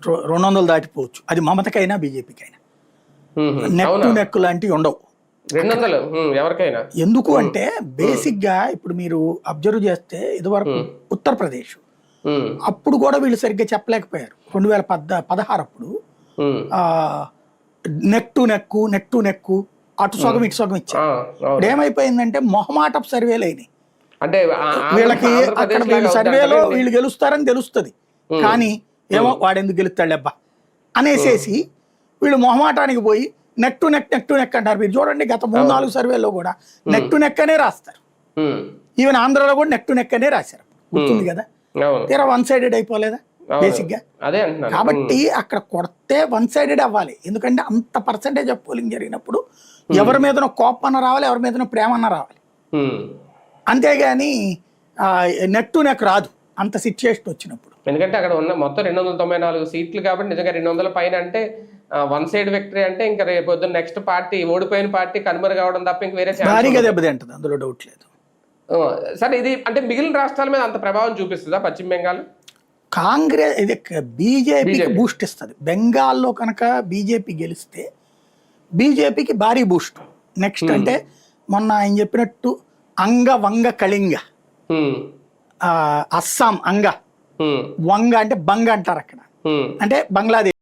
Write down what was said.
200 దాటిపోవచ్చు. అది మమతకైనా బీజేపీకైనా. Neck to neck లాంటివి ఉండవు 200 ఎవరికైనా. ఎందుకు అంటే బేసిక్ గా ఇప్పుడు మీరు అబ్జర్వ్ చేస్తే ఇదివరకు ఉత్తరప్రదేశ్ అప్పుడు కూడా వీళ్ళు సరిగ్గా చెప్పలేకపోయారు. 2016 అప్పుడు నెక్ టు నెక్ అటు సగం ఇటు సగం ఇచ్చారు. ఇప్పుడు ఏమైపోయిందంటే మొహమాటపు సర్వేలు అయినాయి. అంటే వీళ్ళకి అక్కడ వీళ్ళ సర్వేలో వీళ్ళు గెలుస్తారని తెలుస్తుంది, కానీ ఏమో వాడెందుకు గెలుస్తాడు అబ్బా అనేసేసి వీళ్ళు మొహమాటానికి పోయి నెక్ టు నెక్ అంటారు. మీరు చూడండి గత 3-4 సర్వేలో కూడా నెక్ టు నెక్ అనే రాస్తారు. ఈవెన్ ఆంధ్రాలో కూడా నెక్ టు నెక్ అనే రాశారు, గుర్తుంది కదా. తీరా వన్ సైడెడ్ అయిపోలేదా బేసిక్ గా. కాబట్టి అక్కడ కొడితే వన్ సైడెడ్ అవ్వాలి, ఎందుకంటే అంత పర్సెంటేజ్ ఆఫ్ పోలింగ్ జరిగినప్పుడు ఎవరి మీదనో కోపం అన్న రావాలి, ఎవరి మీదనో ప్రేమ అన్న రావాలి. అంతేగాని నెక్ టు నెక్ రాదు అంత సిచ్యుయేషన్ వచ్చినప్పుడు. ఎందుకంటే అక్కడ ఉన్న మొత్తం 294 సీట్లు కాబట్టి నిజంగా 200 పైన అంటే వన్ సైడ్ విక్టరీ అంటే ఇంకా రేపు నెక్స్ట్ పార్టీ ఓడిపోయిన పార్టీ కనుమరు కావడం తప్ప ఇంక వేరే భారీగా దెబ్బతింటది, అందులో డౌట్ లేదు. సరే, ఇది అంటే మిగిలిన రాష్ట్రాల మీద అంత ప్రభావం చూపిస్తుందా పశ్చిమ బెంగాల్? కాంగ్రెస్ ఇది బీజేపీకి బూస్ట్ ఇస్తుంది. బెంగాల్లో కనుక బీజేపీ గెలిస్తే బీజేపీకి భారీ బూస్ట్. నెక్స్ట్ అంటే మొన్న ఆయన చెప్పినట్టు అంగ వంగ కళింగ, అస్సాం అంగ వంగ అంటే బంగ అంటారు అక్కడ, అంటే బంగ్లాదేశ్.